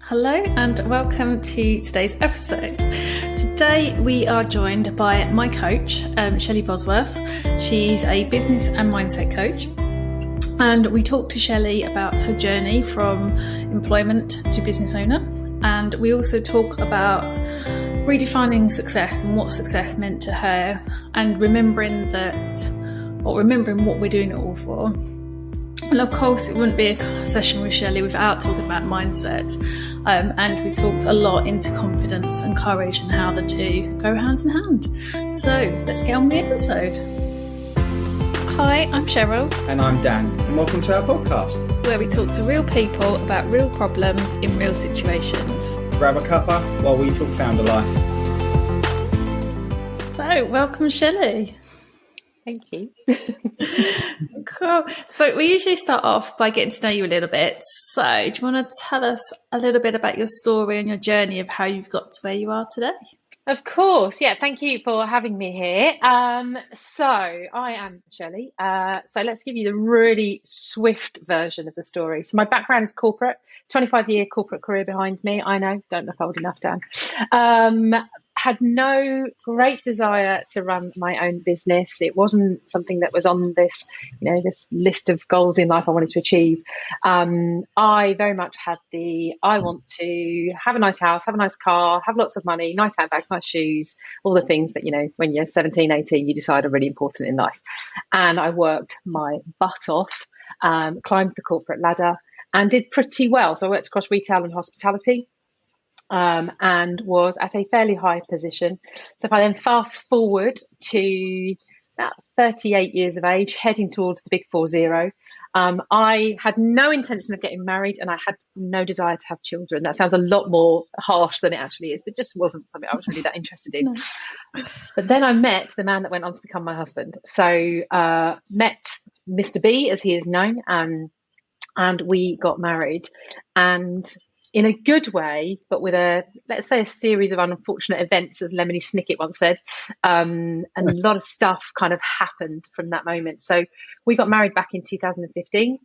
Hello and welcome to today's episode. Today we are joined by my coach, Shelley Bosworth. She's a business and mindset coach. And we talked to Shelley about her journey from employment to business owner. And we also talk about redefining success and what success meant to her, and remembering what we're doing it all for. And of course, it wouldn't be a session with Shelley without talking about mindset. And we talked a lot into confidence and courage and how the two go hand in hand. So let's get on with the episode. Hi, I'm Cheryl. And I'm Dan. And welcome to our podcast, where we talk to real people about real problems in real situations. Grab a cuppa while we talk founder life. So, welcome, Shelley. Thank you. Cool. So we usually start off by getting to know you a little bit. So do you want to tell us a little bit about your story and your journey of how you've got to where you are today? Of course. Yeah. Thank you for having me here. So I am Shelley. So let's give you the really swift version of the story. So my background is corporate, 25-year corporate career behind me. I know, don't look old enough, Dan. Had no great desire to run my own business. It wasn't something that was on this, this list of goals in life I wanted to achieve. I very much had I want to have a nice house, have a nice car, have lots of money, nice handbags, nice shoes, all the things that, when you're 17, 18, you decide are really important in life. And I worked my butt off, climbed the corporate ladder and did pretty well. So I worked across retail and hospitality. And was at a fairly high position. So if I then fast forward to about 38 years of age, heading towards the big 40, I had no intention of getting married and I had no desire to have children. That sounds a lot more harsh than it actually is, but just wasn't something I was really that interested in. No. But then I met the man that went on to become my husband. So met Mr. B, as he is known, and we got married. And in a good way, but with let's say a series of unfortunate events, as Lemony Snicket once said, and a lot of stuff kind of happened from that moment. So we got married back in 2015.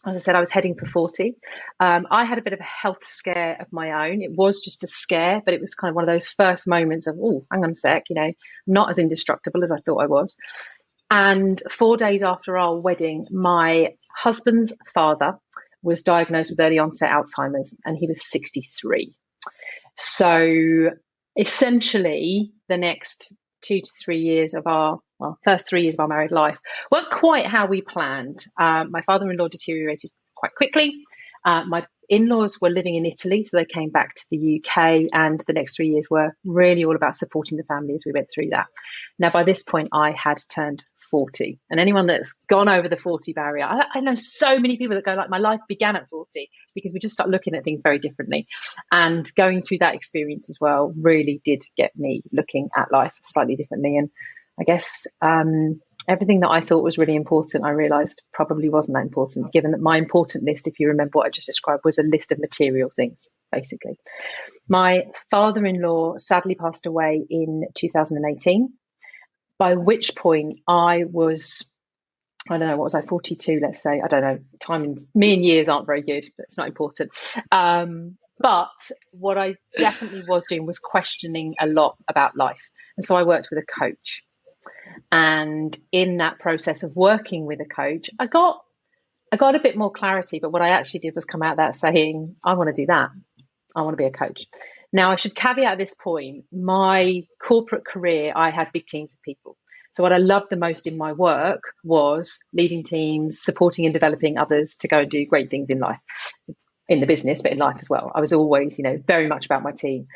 As I said, I was heading for 40. I had a bit of a health scare of my own. It was just a scare, but it was kind of one of those first moments of, oh, hang on a sec, I'm not as indestructible as I thought I was. And 4 days after our wedding, my husband's father was diagnosed with early onset Alzheimer's, and he was 63. So essentially the next 2 to 3 years of first 3 years of our married life weren't quite how we planned. My father-in-law deteriorated quite quickly. My in-laws were living in Italy, so they came back to the UK, and the next 3 years were really all about supporting the family as we went through that. Now, by this point, I had turned 40, and anyone that's gone over the 40 barrier, I know so many people that go like, my life began at 40, because we just start looking at things very differently. And going through that experience as well really did get me looking at life slightly differently. And I guess everything that I thought was really important, I realized probably wasn't that important, given that my important list, if you remember what I just described, was a list of material things, basically. My father-in-law sadly passed away in 2018. By which point I was, 42, let's say. I don't know, timing, me and years aren't very good, but it's not important. But what I definitely was doing was questioning a lot about life. And so I worked with a coach. And in that process of working with a coach, I got a bit more clarity. But what I actually did was come out of that saying, I want to do that. I want to be a coach. Now, I should caveat at this point, my corporate career, I had big teams of people. So what I loved the most in my work was leading teams, supporting and developing others to go and do great things in life, in the business, but in life as well. I was always, very much about my team.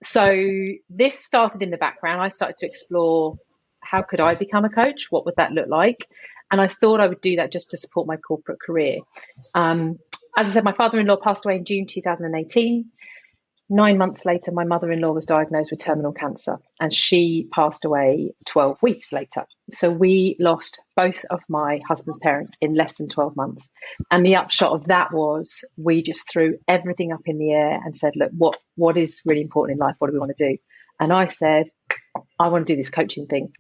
So this started in the background. I started to explore, how could I become a coach? What would that look like? And I thought I would do that just to support my corporate career. As I said, my father-in-law passed away in June 2018. 9 months later, my mother-in-law was diagnosed with terminal cancer, and she passed away 12 weeks later. So we lost both of my husband's parents in less than 12 months. And the upshot of that was we just threw everything up in the air and said, look, what is really important in life? What do we want to do? And I said, I want to do this coaching thing.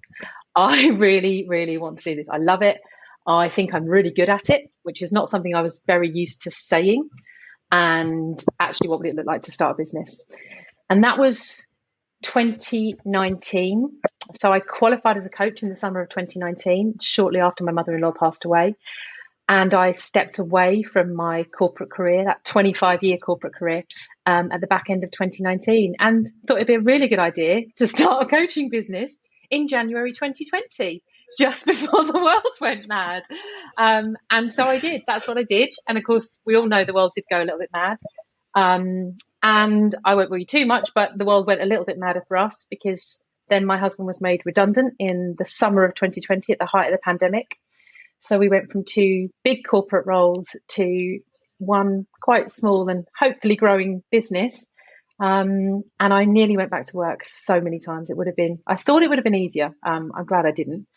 I really, really want to do this. I love it. I think I'm really good at it, which is not something I was very used to saying. and actually what would it look like to start a business. And that was 2019. So I qualified as a coach in the summer of 2019, shortly after my mother-in-law passed away. And I stepped away from my corporate career, that 25-year corporate career, at the back end of 2019, and thought it'd be a really good idea to start a coaching business in January 2020, just before the world went mad. And so I did. That's what I did. And of course, we all know the world did go a little bit mad. And I won't bore you too much, but the world went a little bit madder for us, because then my husband was made redundant in the summer of 2020 at the height of the pandemic. So we went from 2 big corporate roles to one quite small and hopefully growing business. And I nearly went back to work so many times. I thought it would have been easier. I'm glad I didn't.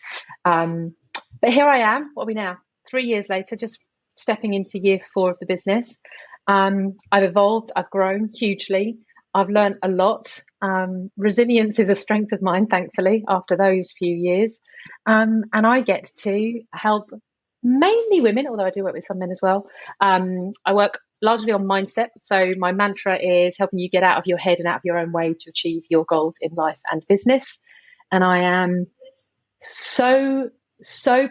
But here I am. What are we now? 3 years later, just stepping into year 4 of the business. I've evolved. I've grown hugely. I've learned a lot. Resilience is a strength of mine, thankfully, after those few years. And I get to help mainly women, although I do work with some men as well. I work largely on mindset. So my mantra is helping you get out of your head and out of your own way to achieve your goals in life and business. And I am so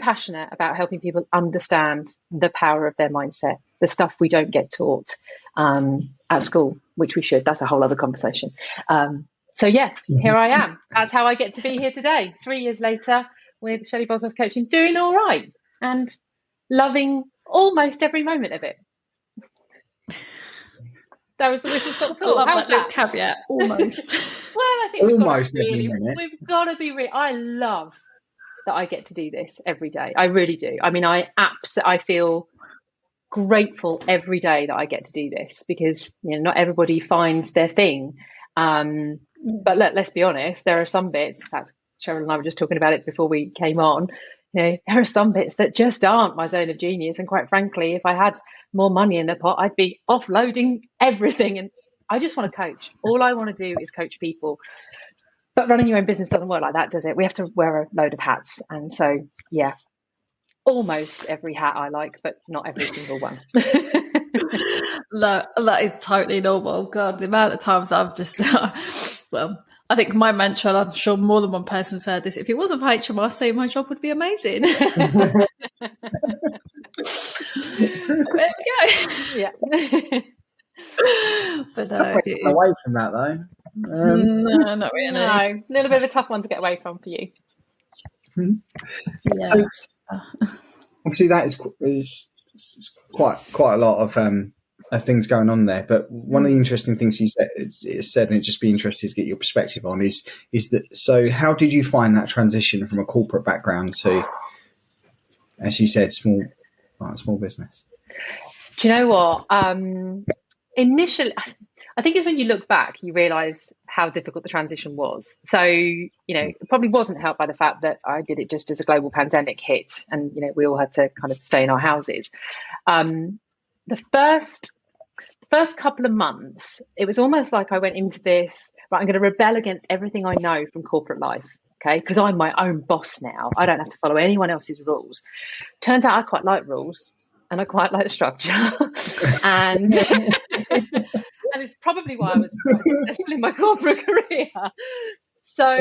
passionate about helping people understand the power of their mindset, the stuff we don't get taught at school, which we should. That's a whole other conversation. So yeah, here I am. That's how I get to be here today, 3 years later, with Shelley Bosworth Coaching, doing all right and loving almost every moment of it. That was the whistle stop talk. How's that? Caveat, almost. Well, I think we've got to be real. I love that I get to do this every day. I really do. I mean, I feel grateful every day that I get to do this, because not everybody finds their thing. But let's be honest, there are some bits. In fact, Cheryl and I were just talking about it before we came on. There are some bits that just aren't my zone of genius, and quite frankly, if I had more money in the pot, I'd be offloading everything. And I just want to coach. All I want to do is coach people. But running your own business doesn't work like that, does it? We have to wear a load of hats. And so, yeah, almost every hat I like, but not every single one. Look, that is totally normal. God, the amount of times I've just, well, I think my mantra, I'm sure more than one person's heard this, if it wasn't for HMRC, my job would be amazing. There we go. Yeah. But away from that though. No, not really. No, a little bit of a tough one to get away from for you. Yeah. So, obviously, that is quite a lot of things going on there. But one of the interesting things you said, and it'd just be interesting to get your perspective on, is that. So, how did you find that transition from a corporate background to, as you said, small business? Do you know what? Initially, I think it's when you look back, you realise how difficult the transition was. So, it probably wasn't helped by the fact that I did it just as a global pandemic hit, and we all had to kind of stay in our houses. The first couple of months, it was almost like I went into this, right, I'm going to rebel against everything I know from corporate life, okay, because I'm my own boss now. I don't have to follow anyone else's rules. Turns out I quite like rules, and I quite like structure. And and it's probably why I was quite successful in my corporate career. So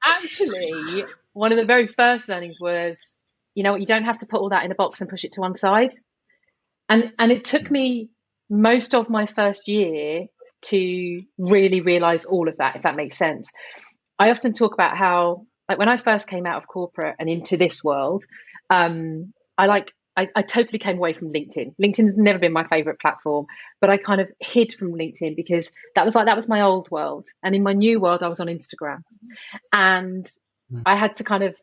actually, one of the very first learnings was, you don't have to put all that in a box and push it to one side. And it took me most of my first year to really realize all of that, if that makes sense. I often talk about how, like, when I first came out of corporate and into this world, I totally came away from LinkedIn. LinkedIn has never been my favorite platform, but I kind of hid from LinkedIn because that was my old world. And in my new world, I was on Instagram. And I had to kind of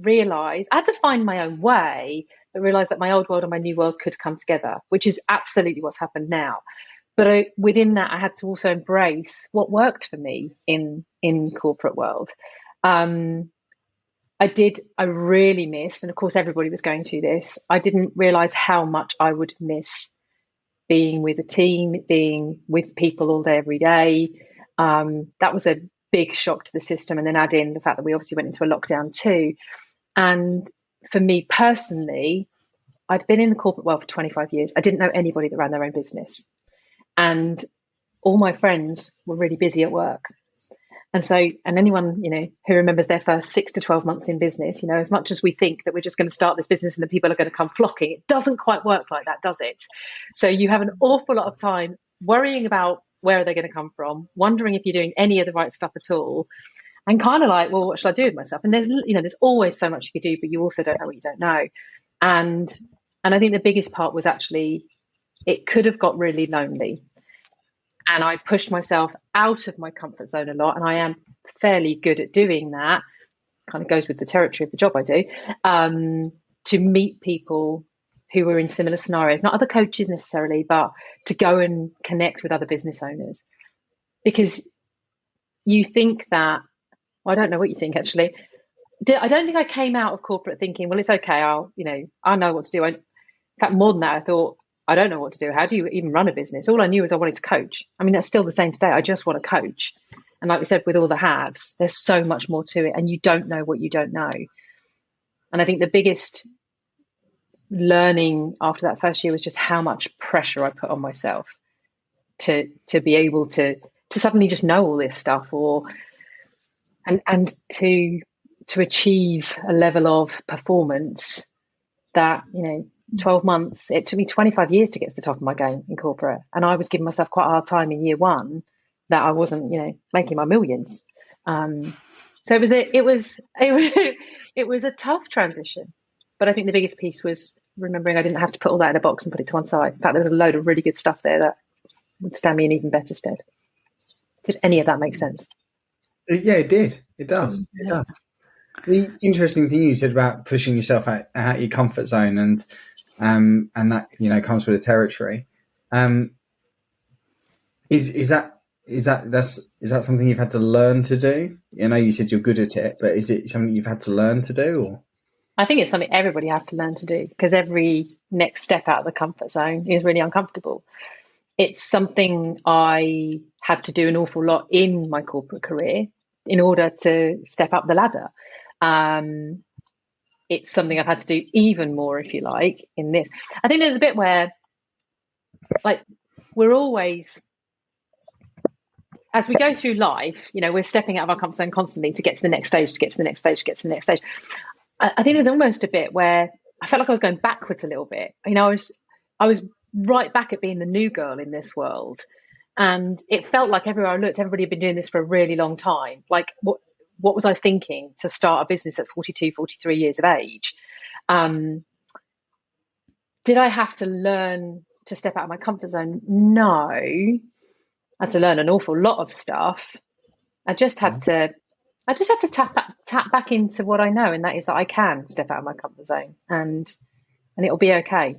I had to find my own way, but realize that my old world and my new world could come together, which is absolutely what's happened now. But within that, I had to also embrace what worked for me in corporate world. I really missed, and of course everybody was going through this, I didn't realize how much I would miss being with a team, being with people all day, every day. That was a big shock to the system. And then add in the fact that we obviously went into a lockdown too. And for me personally, I'd been in the corporate world for 25 years. I didn't know anybody that ran their own business. And all my friends were really busy at work. And so, and anyone, who remembers their first 6 to 12 months in business, as much as we think that we're just going to start this business and the people are going to come flocking, it doesn't quite work like that, does it? So you have an awful lot of time worrying about where are they going to come from, wondering if you're doing any of the right stuff at all, and kind of like, well, what should I do with myself? And there's always so much you could do, but you also don't know what you don't know. And I think the biggest part was actually, it could have got really lonely. And I pushed myself out of my comfort zone a lot. And I am fairly good at doing that. Kind of goes with the territory of the job I do, to meet people who were in similar scenarios, not other coaches necessarily, but to go and connect with other business owners. Because you think that, well, I don't know what you think, actually. I don't think I came out of corporate thinking, well, it's okay, I know what to do. In fact, more than that, I thought, I don't know what to do. How do you even run a business? All I knew was I wanted to coach. I mean, that's still the same today. I just want to coach. And like we said, with all the halves, there's so much more to it, and you don't know what you don't know. And I think the biggest learning after that first year was just how much pressure I put on myself to be able to suddenly just know all this stuff, and to achieve a level of performance that, 12 months, it took me 25 years to get to the top of my game in corporate. And I was giving myself quite a hard time in year one that I wasn't, making my millions. So it was a tough transition. But I think the biggest piece was remembering I didn't have to put all that in a box and put it to one side. In fact, there was a load of really good stuff there that would stand me in even better stead. Did any of that make sense? Yeah, it did. It does. It does. The interesting thing you said about pushing yourself out your comfort zone and that, comes with the territory. Is that something you've had to learn to do? You said you're good at it, but is it something you've had to learn to do? Or? I think it's something everybody has to learn to do, because every next step out of the comfort zone is really uncomfortable. It's something I had to do an awful lot in my corporate career in order to step up the ladder. It's something I've had to do even more, if you like, in this. I think there's a bit where, like, we're always, as we go through life, we're stepping out of our comfort zone constantly to get to the next stage, to get to the next stage, to get to the next stage. I think there's almost a bit where I felt like I was going backwards a little bit. I was right back at being the new girl in this world. And it felt like everywhere I looked, everybody had been doing this for a really long time. Like, what was I thinking to start a business at 42, 43 years of age? Did I have to learn to step out of my comfort zone? No. I had to learn an awful lot of stuff. I just had to tap back into what I know, and that is that I can step out of my comfort zone, and it'll be okay.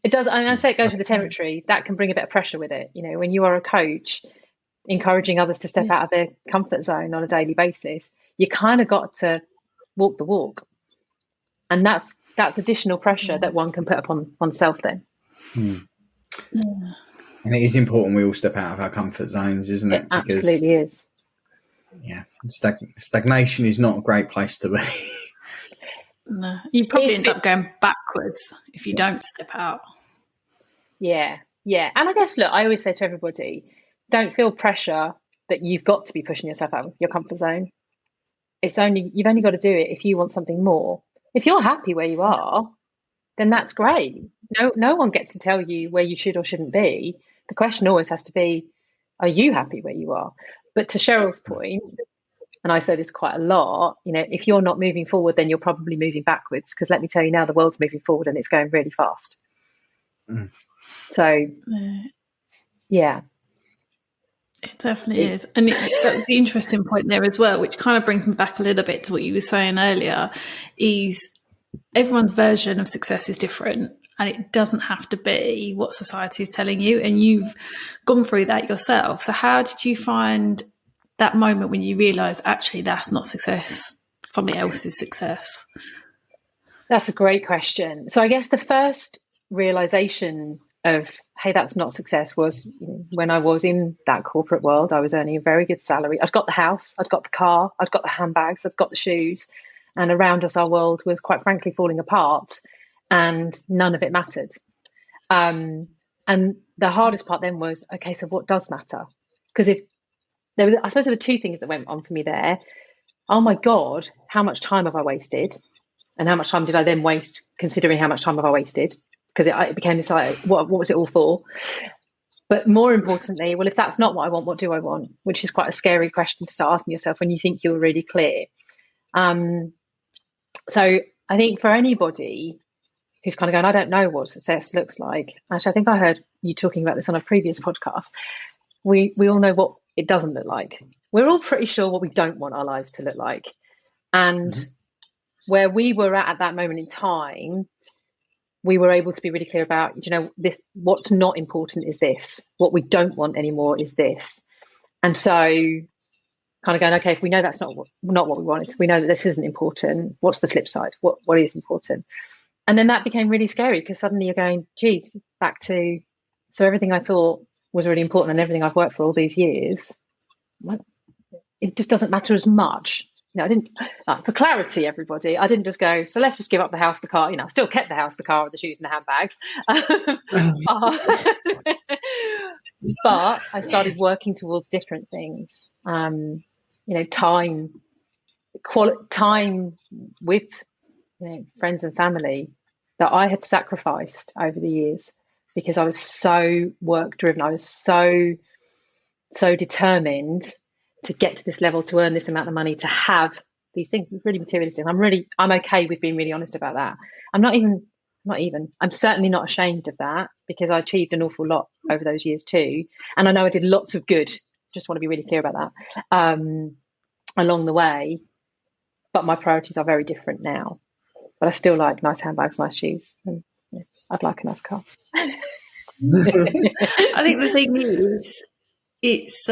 It does. I say it goes with the territory. That can bring a bit of pressure with it. When you are a coach, encouraging others to step out of their comfort zone on a daily basis, you kind of got to walk the walk, and that's additional pressure that one can put upon oneself then. Yeah. And it is important we all step out of our comfort zones, isn't it? It absolutely is. Yeah, stagnation is not a great place to be. No, you probably end up going backwards if you don't step out. Yeah. And I guess, look, I always say to everybody, don't feel pressure that you've got to be pushing yourself out of your comfort zone. You've only got to do it if you want something more. If you're happy where you are, then that's great. No one gets to tell you where you should or shouldn't be. The question always has to be, are you happy where you are? But to Cheryl's point, and I say this quite a lot, if you're not moving forward, then you're probably moving backwards, because let me tell you now, the world's moving forward and it's going really fast. So, yeah. It definitely is. And that's the interesting point there as well, which kind of brings me back a little bit to what you were saying earlier, is everyone's version of success is different, and it doesn't have to be what society is telling you. And you've gone through that yourself. So how did you find that moment when you realised, actually, that's not success, somebody else's success? That's a great question. So I guess the first realisation of, hey, that's not success, was when I was in that corporate world. I was earning a very good salary. I'd got the house, I'd got the car, I'd got the handbags, I'd got the shoes. and around us our world was quite frankly falling apart, and none of it mattered. And the hardest part then was, okay, so what does matter? Because if there was, I suppose there were two things that went on for me there. Oh my God, how much time have I wasted? And how much time did I then waste considering how much time have I wasted? Because it became this, what was it all for? But more importantly, well, if that's not what I want, what do I want? Which is quite a scary question to start asking yourself when you think you're really clear. So I think for anybody who's kind of going, I don't know what success looks like. Actually, I think I heard you talking about this on a previous podcast. We all know what it doesn't look like. We're all pretty sure what we don't want our lives to look like. And where we were at that moment in time, we were able to be really clear about, this, what's not important is this. What we don't want anymore is this. And so kind of going, okay, if we know that's not what we want, if we know that this isn't important, what's the flip side? What is important? And then that became really scary because suddenly you're going, geez, back to, so everything I thought was really important and everything I've worked for all these years, it just doesn't matter as much. I didn't, for clarity, everybody, I didn't just go, so let's just give up the house, the car. I still kept the house, the car, the shoes and the handbags. But I started working towards different things. Time with friends and family that I had sacrificed over the years because I was so work driven. I was so determined to get to this level, to earn this amount of money, to have these things. It's really materialistic. I'm okay with being really honest about that. I'm certainly not ashamed of that because I achieved an awful lot over those years too. And I know I did lots of good. Just want to be really clear about that along the way. But my priorities are very different now. But I still like nice handbags, nice shoes, and I'd like a nice car. I think the thing is, it's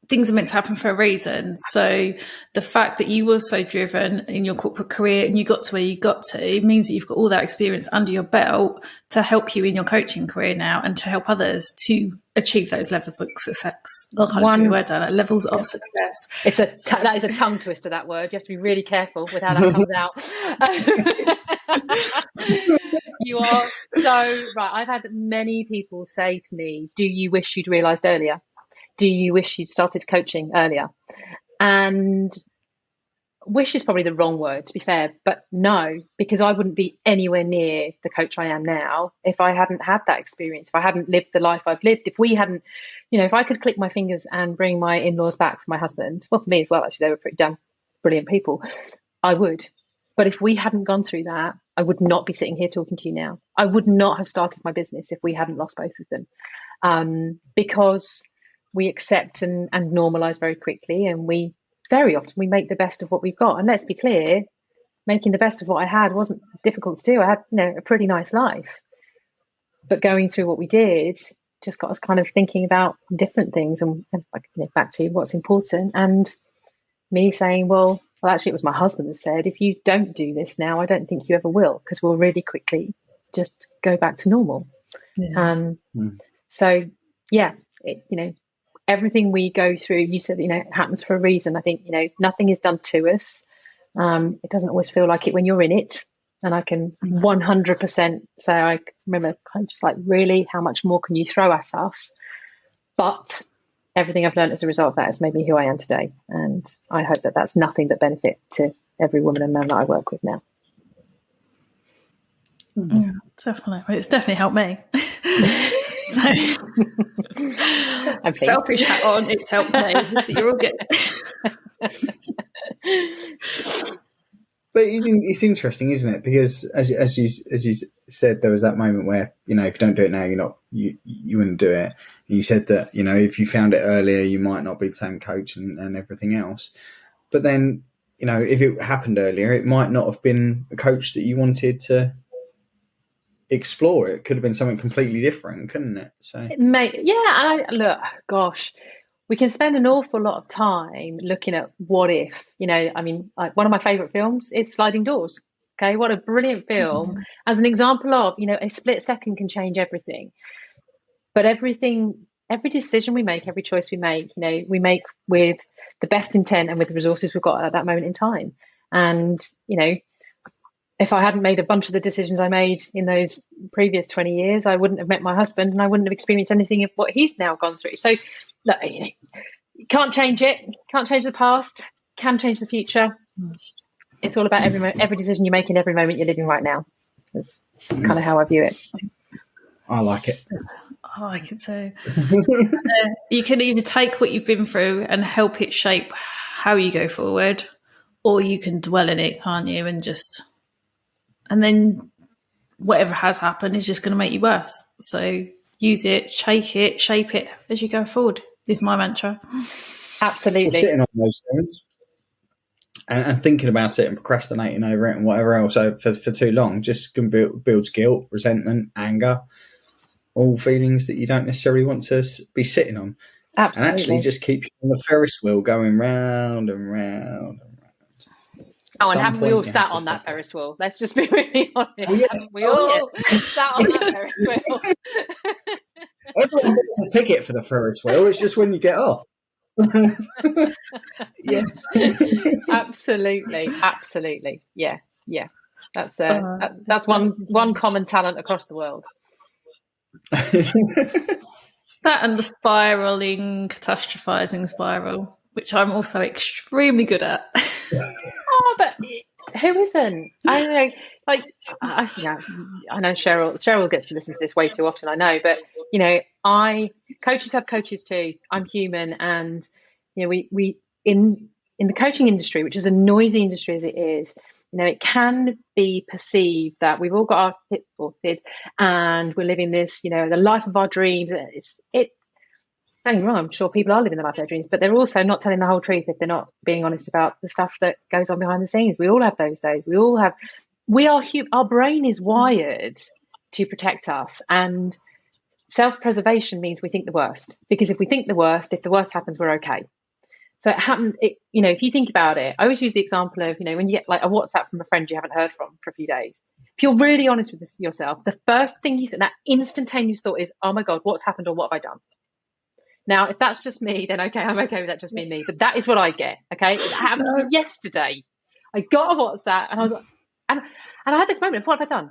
things are meant to happen for a reason. So the fact that you were so driven in your corporate career and you got to where you got to means that you've got all that experience under your belt to help you in your coaching career now and to help others to achieve those levels of success. Levels of success. That is a tongue twister, that word. You have to be really careful with how that comes out. You are so right. I've had many people say to me, do you wish you'd realised earlier? Do you wish you'd started coaching earlier? And wish is probably the wrong word, to be fair, but no, because I wouldn't be anywhere near the coach I am now if I hadn't had that experience, if I hadn't lived the life I've lived, if we hadn't, if I could click my fingers and bring my in-laws back for my husband, well, for me as well, actually, they were pretty damn brilliant people, I would. But if we hadn't gone through that, I would not be sitting here talking to you now. I would not have started my business if we hadn't lost both of them, because we accept and normalize very quickly, and we very often we make the best of what we've got. And let's be clear, making the best of what I had wasn't difficult to do. I had a pretty nice life, but going through what we did just got us kind of thinking about different things and back to what's important. And me saying, well, actually it was my husband that said, if you don't do this now, I don't think you ever will, because we'll really quickly just go back to normal. So yeah, everything we go through, you said, it happens for a reason. I think, nothing is done to us. It doesn't always feel like it when you're in it. And I can 100% say, I remember kind of just like, really, how much more can you throw at us? But everything I've learned as a result of that has made me who I am today. And I hope that that's nothing but benefit to every woman and man that I work with now. Yeah, definitely. Well, it's definitely helped me. I'm selfish hat on, it's helped me. So you're all good. But it's interesting, isn't it? Because as you said, there was that moment where if you don't do it now, you wouldn't do it. And you said that if you found it earlier, you might not be the same coach and everything else. But then if it happened earlier, it might not have been a coach that you wanted to explore. It could have been something completely different, couldn't it? So it may, yeah. And we can spend an awful lot of time looking at what if, like one of my favorite films is Sliding Doors. Okay, what a brilliant film as an example of, a split second can change everything. But every decision we make, every choice we make with the best intent and with the resources we've got at that moment in time. And, you know, if I hadn't made a bunch of the decisions I made in those previous 20 years, I wouldn't have met my husband and I wouldn't have experienced anything of what he's now gone through. So, look, you know, can't change it, can't change the past, can change the future. It's all about every decision you make in every moment you're living right now. That's kind of how I view it. I like it. I like it too. You can either take what you've been through and help it shape how you go forward, or you can dwell in it, can't you? And then whatever has happened is just going to make you worse. So use it, shake it, shape it as you go forward is my mantra. Absolutely. Well, sitting on those things and thinking about it and procrastinating over it and whatever else for too long just can build guilt, resentment, anger, all feelings that you don't necessarily want to be sitting on. Absolutely. And actually just keep you on the Ferris wheel going round and round and round. Oh, and haven't we all sat on that Ferris wheel? Let's just be really honest. Oh, yes. We all sat on that Ferris wheel. Everyone gets a ticket for the Ferris wheel. It's just when you get off. Yes. Absolutely. Yeah. That's one common talent across the world. That and the spiraling, catastrophizing spiral, which I'm also extremely good at. Oh, but who isn't? I don't know. Like, I know Cheryl gets to listen to this way too often. I know, but you know, coaches have coaches too. I'm human, and you know, we in the coaching industry, which is a noisy industry as it is, you know, it can be perceived that we've all got our kids and we're living this, you know, the life of our dreams. Don't get me wrong, I'm sure people are living the life of their dreams, but they're also not telling the whole truth if they're not being honest about the stuff that goes on behind the scenes. We all have those days. Our brain is wired to protect us, and self-preservation means we think the worst, because if we think the worst, if the worst happens, we're okay. So you know, if you think about it, I always use the example of, you know, when you get like a WhatsApp from a friend you haven't heard from for a few days, if you're really honest with yourself, the first thing that instantaneous thought is, oh my God, what's happened, or what have I done? Now, if that's just me, then okay, I'm okay with that just being me. But that is what I get. Okay, it happened to me yesterday. I got a WhatsApp and I was like, and I had this moment. What have I done?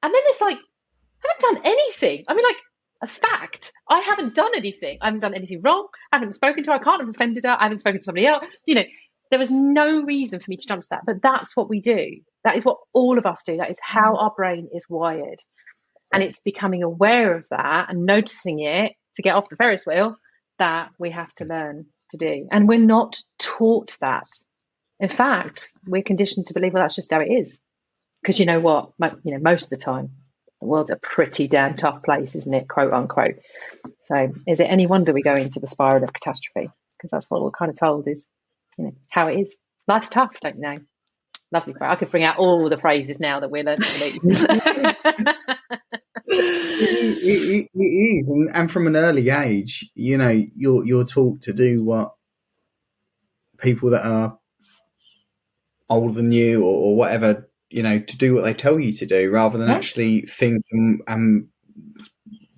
And then it's like, I haven't done anything. I mean, like, a fact. I haven't done anything. I haven't done anything wrong. I haven't spoken to her. I can't have offended her. I haven't spoken to somebody else. You know, there was no reason for me to jump to that. But that's what we do. That is what all of us do. That is how our brain is wired. And it's becoming aware of that and noticing it to get off the Ferris wheel that we have to learn to do. And we're not taught that. In fact, we're conditioned to believe, well, that's just how it is. Because you know what? You know, most of the time, the world's a pretty damn tough place, isn't it? Quote unquote. So is it any wonder we go into the spiral of catastrophe? Because that's what we're kind of told is, you know, how it is. Life's tough, don't you know? Lovely. I could bring out all the phrases now that we're learning to use. It is, and from an early age, you know, you're taught to do what people that are older than you or whatever, you know, to do what they tell you to do, rather than actually think and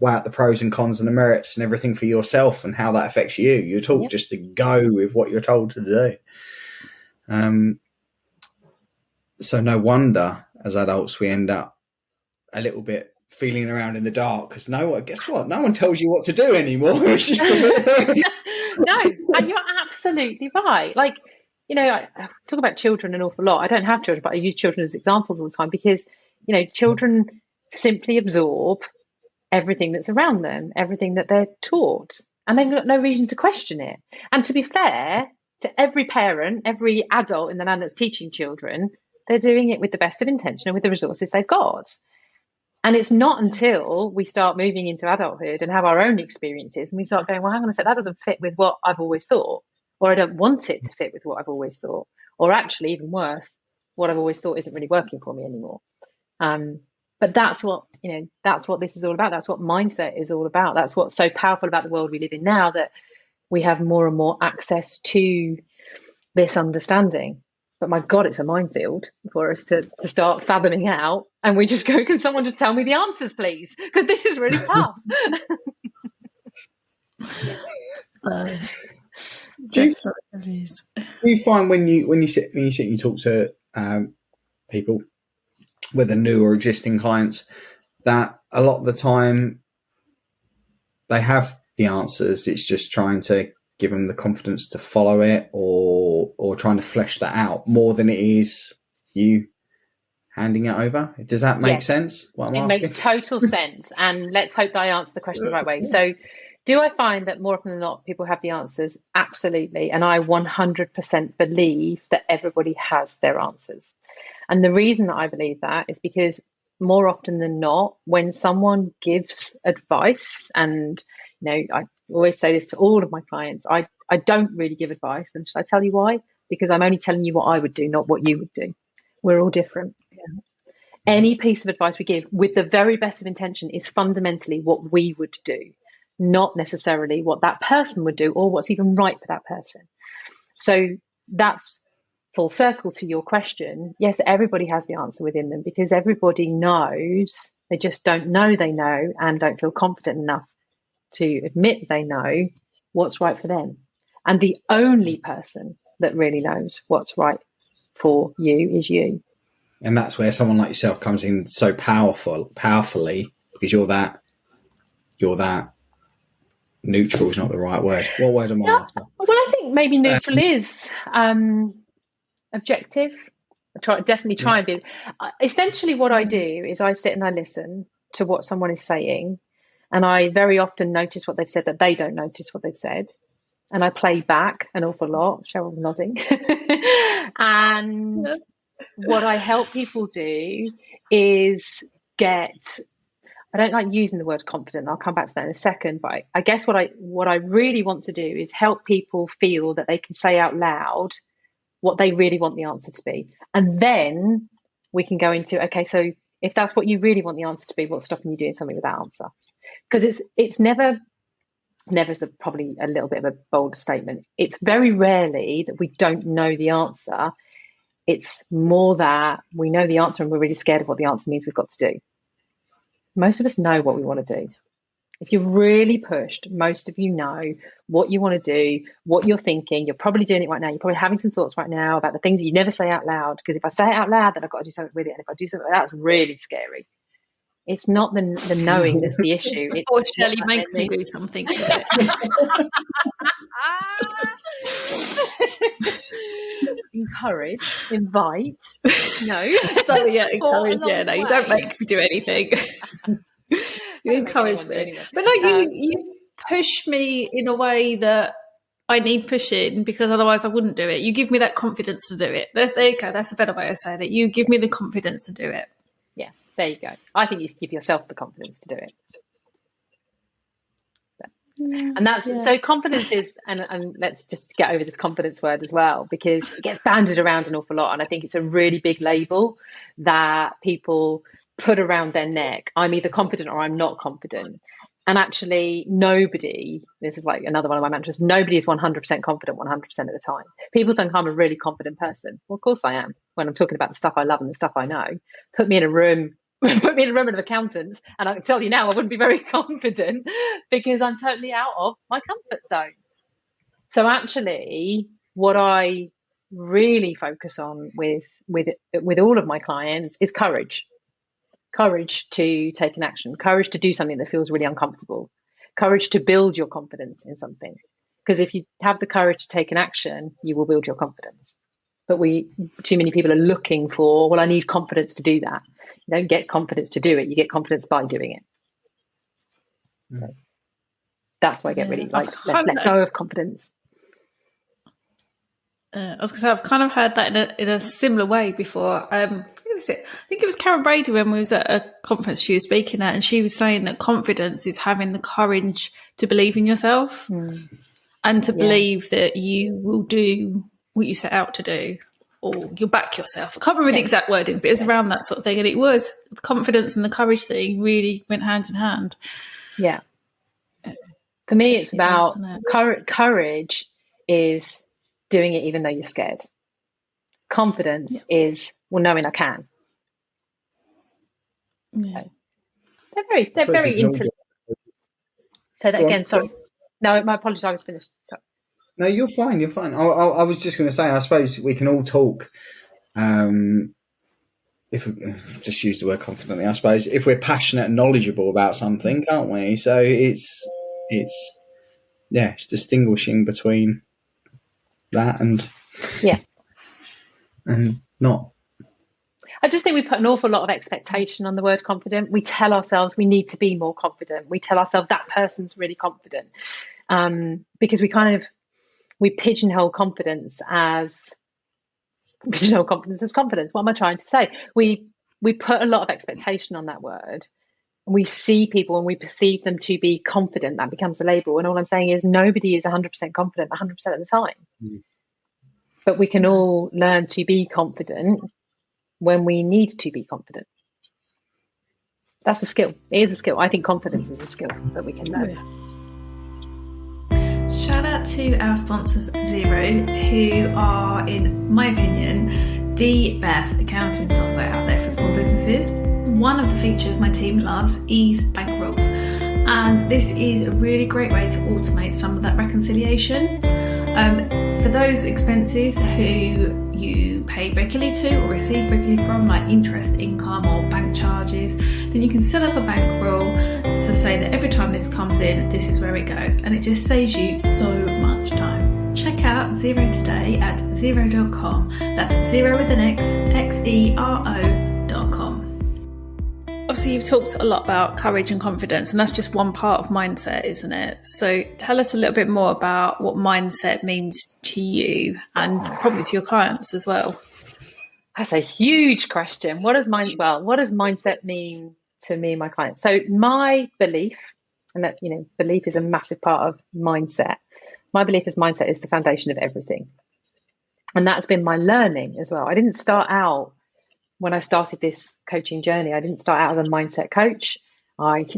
weigh out the pros and cons and the merits and everything for yourself and how that affects you. You're taught just to go with what you're told to do. So no wonder as adults we end up a little bit feeling around in the dark, because guess what? No one tells you what to do anymore. It's just No, and you're absolutely right. Like, you know, I talk about children an awful lot. I don't have children, but I use children as examples all the time because, you know, children simply absorb everything that's around them, everything that they're taught, and they've got no reason to question it. And to be fair to every parent, every adult in the land that's teaching children, they're doing it with the best of intention and with the resources they've got. And it's not until we start moving into adulthood and have our own experiences and we start going, well, hang on a sec, that doesn't fit with what I've always thought, or I don't want it to fit with what I've always thought, or actually, even worse, what I've always thought isn't really working for me anymore. But that's what, you know, that's what this is all about. That's what mindset is all about. That's what's so powerful about the world we live in now, that we have more and more access to this understanding. But my God, it's a minefield for us to start fathoming out. And we just go, can someone just tell me the answers, please? Because this is really tough. Definitely is. Do you find when you sit and you talk to people, whether new or existing clients, that a lot of the time they have the answers? It's just trying to give them the confidence to follow it, or trying to flesh that out more than it is you handing it over. Does that make sense? What I'm it asking? makes total sense. And let's hope that I answer the question the right way. So, do I find that more often than not people have the answers? Absolutely. And I 100% believe that everybody has their answers. And the reason that I believe that is because more often than not, when someone gives advice, and I always say this to all of my clients, I don't really give advice. And should I tell you why? Because I'm only telling you what I would do, not what you would do. We're all different. Yeah. Any piece of advice we give with the very best of intention is fundamentally what we would do, not necessarily what that person would do or what's even right for that person. So that's full circle to your question. Yes, everybody has the answer within them, because everybody knows. They just don't know they know, and don't feel confident enough to admit they know what's right for them. And the only person that really knows what's right for you is you. And that's where someone like yourself comes in so powerfully, because you're that neutral is not the right word. What word am I after? Well, I think maybe neutral is objective. Definitely try and be. Essentially, what I do is I sit and I listen to what someone is saying, and I very often notice what they've said that they don't notice what they've said, and I play back an awful lot. Cheryl's nodding. And what I help people do is get, I don't like using the word confident. I'll come back to that in a second. But I guess what I really want to do is help people feel that they can say out loud what they really want the answer to be. And then we can go into, okay, so if that's what you really want the answer to be, what's stopping you doing something with that answer? Because it's never is probably a little bit of a bold statement. It's very rarely that we don't know the answer. It's more that we know the answer and we're really scared of what the answer means we've got to do. Most of us know what we want to do. If you're really pushed, most of you know what you want to do, what you're thinking. You're probably doing it right now. You're probably having some thoughts right now about the things that you never say out loud. Because if I say it out loud, then I've got to do something with it. And if I do something, that's really scary. It's not the knowing that's the issue. Or Shelley makes me do something with it. Encourage, invite, no. So yeah, encourage. Yeah, no, you don't make me do anything. You encourage me, anyway. But no, you push me in a way that I need pushing, because otherwise I wouldn't do it. You give me that confidence to do it. There you go. That's a better way of saying it. You give me the confidence to do it. Yeah, there you go. I think you give yourself the confidence to do it. And that's so confidence is, and let's just get over this confidence word as well, because it gets banded around an awful lot, and I think it's a really big label that people put around their neck. I'm either confident or I'm not confident. And actually nobody, this is like another one of my mantras, nobody is 100% confident 100% of the time. People think I'm a really confident person. Well, of course I am, when I'm talking about the stuff I love and the stuff I know. Put me in a room of accountants, and I can tell you now I wouldn't be very confident, because I'm totally out of my comfort zone. So actually what I really focus on with all of my clients is courage to take an action, courage to do something that feels really uncomfortable, courage to build your confidence in something. Because if you have the courage to take an action, you will build your confidence. But too many people are looking for, well, I need confidence to do that. You don't get confidence to do it. You get confidence by doing it. So that's why I get really let's let go of confidence. I was going to say, I've kind of heard that in a similar way before. I think it was Karen Brady when we was at a conference she was speaking at, and she was saying that confidence is having the courage to believe in yourself and to believe that you will do what you set out to do, or you'll back yourself. I can't remember the exact wording, but it was around that sort of thing. And it was the confidence and the courage thing really went hand in hand. Yeah. For me, it's about courage is doing it even though you're scared. Confidence is, well, knowing I can. Yeah. They're very intelligent. Say that again. Sorry. No, my apologies. I was finished. Sorry. No, you're fine. You're fine. I was just going to say, I suppose we can all talk. If we just use the word confidently, I suppose, if we're passionate and knowledgeable about something, can't we? So it's distinguishing between that and not. I just think we put an awful lot of expectation on the word confident. We tell ourselves we need to be more confident. We tell ourselves that person's really confident, because we pigeonhole confidence as confidence. What am I trying to say? We put a lot of expectation on that word. We see people and we perceive them to be confident. That becomes a label. And all I'm saying is nobody is 100% confident 100% of the time. But we can all learn to be confident when we need to be confident. That's a skill. It is a skill. I think confidence is a skill that we can learn. Shout out to our sponsors Xero, who are, in my opinion, the best accounting software out there for small businesses. One of the features my team loves is bank rules, and this is a really great way to automate some of that reconciliation. For those expenses who you pay regularly to or receive regularly from, like interest income or bank charges, then you can set up a bank rule to say that every time this comes in, this is where it goes, and it just saves you so much time. Check out Xero today at xero.com. That's Xero with an X, Xero.com. Obviously, you've talked a lot about courage and confidence, and that's just one part of mindset, isn't it? So tell us a little bit more about what mindset means to you and probably to your clients as well. That's a huge question. What does mindset mean to me and my clients? So my belief, and that, belief is a massive part of mindset. My belief is mindset is the foundation of everything. And that's been my learning as well. I didn't start out, when I started this coaching journey, I didn't start out as a mindset coach. Like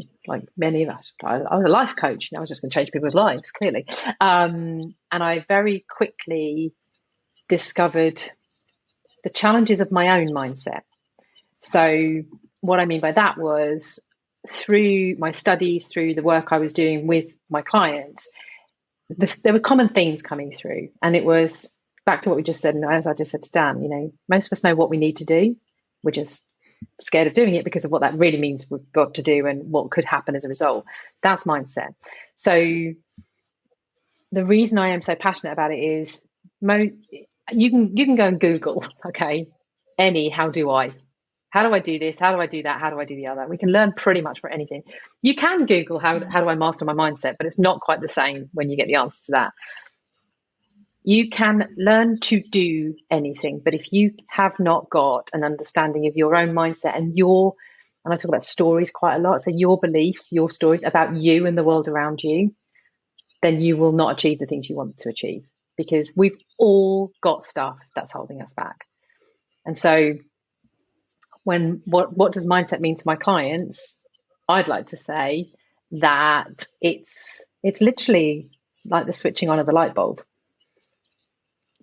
many of us, I was a life coach. I was just going to change people's lives, clearly. And I very quickly discovered the challenges of my own mindset. So what I mean by that was, through my studies, through the work I was doing with my clients, there were common themes coming through. And it was back to what we just said, and as I just said to Dan, most of us know what we need to do. We're just scared of doing it because of what that really means we've got to do and what could happen as a result. That's mindset. So the reason I am so passionate about it is you can go and Google, okay, how do I do this? How do I do that? How do I do the other? We can learn pretty much for anything. You can Google how do I master my mindset, but it's not quite the same when you get the answer to that. You can learn to do anything, but if you have not got an understanding of your own mindset and I talk about stories quite a lot, so your beliefs, your stories about you and the world around you, then you will not achieve the things you want to achieve, because we've all got stuff that's holding us back. And so what does mindset mean to my clients? I'd like to say that it's literally like the switching on of the light bulb.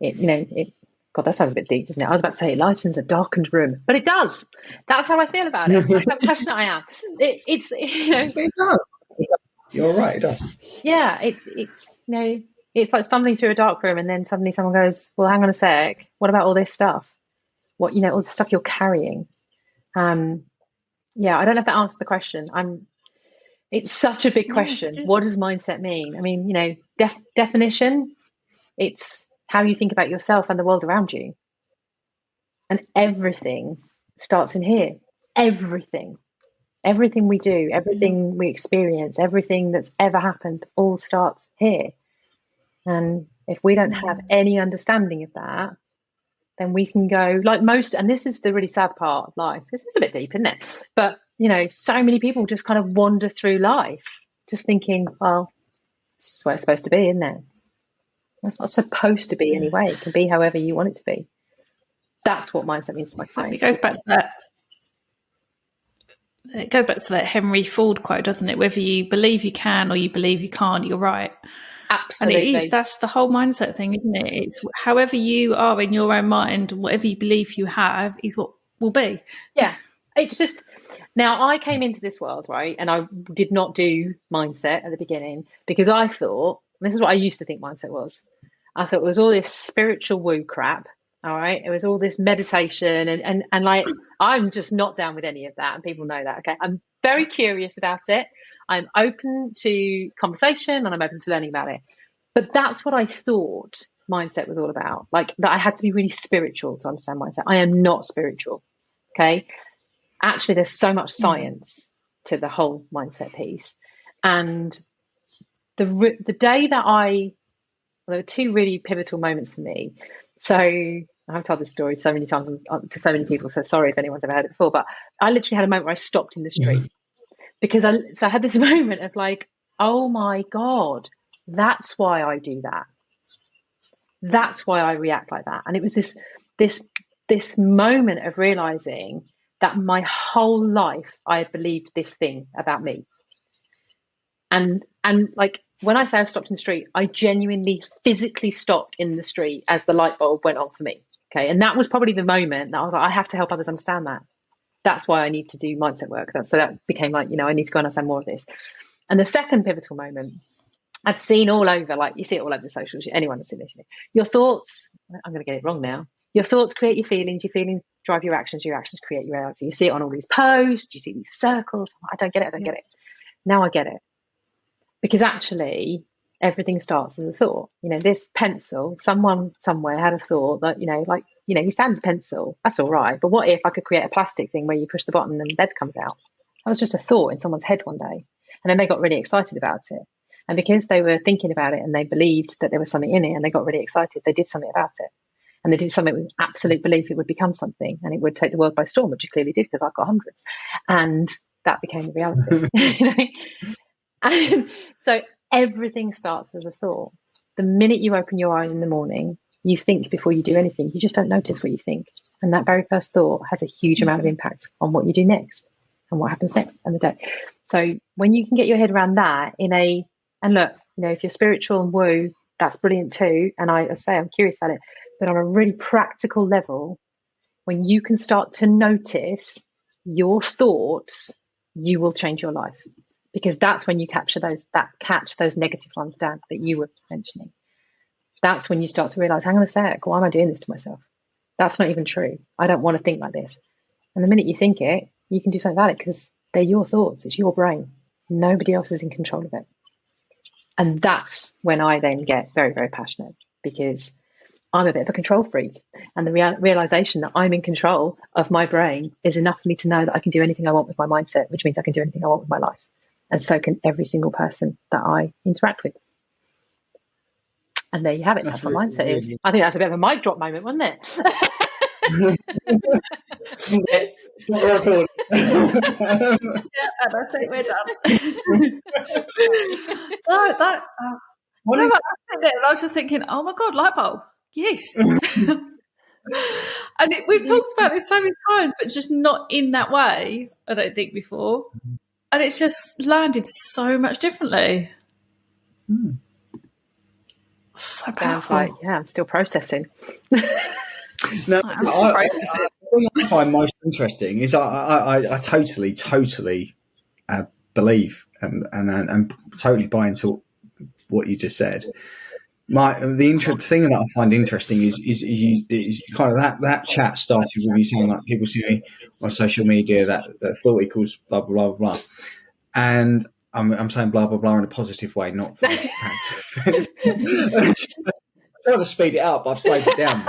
God, that sounds a bit deep, doesn't it? I was about to say it lightens a darkened room, but it does. That's how I feel about it. That's how passionate I am. It does. You're right. It does. Yeah, it's like stumbling through a dark room, and then suddenly someone goes, "Well, hang on a sec. What about all this stuff? All the stuff you're carrying?" I don't know if that answers the question. It's such a big question. What does mindset mean? I mean, definition. It's how you think about yourself and the world around you. And everything starts in here. Everything we do, everything we experience, everything that's ever happened, all starts here. And if we don't have any understanding of that, then we can go like most, and this is the really sad part of life. This is a bit deep, isn't it? But, so many people just kind of wander through life just thinking, well, this is where it's supposed to be, isn't it? That's not supposed to be anyway. It can be however you want it to be. That's what mindset means to my client. It goes back to that. It goes back to that Henry Ford quote, doesn't it? Whether you believe you can or you believe you can't, you're right. Absolutely. And that's the whole mindset thing, isn't it? It's however you are in your own mind, whatever you believe you have is what will be. Yeah. It's just, now I came into this world, right? And I did not do mindset at the beginning because I thought, this is what I used to think mindset was. I thought it was all this spiritual woo crap. All right. It was all this meditation and like, I'm just not down with any of that. And people know that. Okay. I'm very curious about it. I'm open to conversation and I'm open to learning about it. But that's what I thought mindset was all about. Like that I had to be really spiritual to understand mindset. I am not spiritual. Okay. Actually, there's so much science to the whole mindset piece. And the day that there were two really pivotal moments for me. So I've told this story so many times to so many people, so sorry if anyone's ever heard it before, but I literally had a moment where I stopped in the street because I had this moment of like, oh my God, that's why I do that. That's why I react like that. And it was this moment of realizing that my whole life I had believed this thing about me. And like when I say I stopped in the street, I genuinely physically stopped in the street as the light bulb went on for me. Okay. And that was probably the moment that I was like, I have to help others understand that. That's why I need to do mindset work. So that became like, I need to go and understand more of this. And the second pivotal moment I'd seen all over, like you see it all over the socials, anyone that's seen this, your thoughts, I'm going to get it wrong now. Your thoughts create your feelings drive your actions create your reality. You see it on all these posts, you see these circles. I don't get it. Now I get it. Because actually everything starts as a thought. This pencil, someone somewhere had a thought that, you stand a pencil, that's all right. But what if I could create a plastic thing where you push the button and lead comes out? That was just a thought in someone's head one day. And then they got really excited about it. And because they were thinking about it and they believed that there was something in it and they got really excited, they did something about it. And they did something with absolute belief it would become something and it would take the world by storm, which it clearly did because I've got hundreds. And that became the reality. And so everything starts as a thought. The minute you open your eyes in the morning, you think before you do anything. You just don't notice what you think. And that very first thought has a huge amount of impact on what you do next and what happens next in the day. So when you can get your head around that and look, if you're spiritual and woo, that's brilliant too. And I say I'm curious about it. But on a really practical level, when you can start to notice your thoughts, you will change your life. Because that's when you catch those negative ones down that you were mentioning. That's when you start to realize, hang on a sec, why am I doing this to myself? That's not even true. I don't want to think like this. And the minute you think it, you can do something about it because they're your thoughts. It's your brain. Nobody else is in control of it. And that's when I then get very, very passionate because I'm a bit of a control freak. And the realization that I'm in control of my brain is enough for me to know that I can do anything I want with my mindset, which means I can do anything I want with my life. And so can every single person that I interact with. And there you have it. That's what mindset is. I think that's a bit of a mic drop moment, wasn't it? It's not recording. Yeah, that's it. We're done. I was just thinking, oh my God, light bulb. Yes. And we've talked about this so many times, but just not in that way, I don't think, before. And it's just landed so much differently. So powerful. Like, I'm still processing. No, what I find most interesting is I totally believe and totally buy into what you just said. The thing that I find interesting is kind of that chat started with you saying like people see me on social media that thought equals blah blah blah blah, and I'm saying blah blah blah in a positive way, not for fact. I'm trying to speed it up, but I've slowed it down.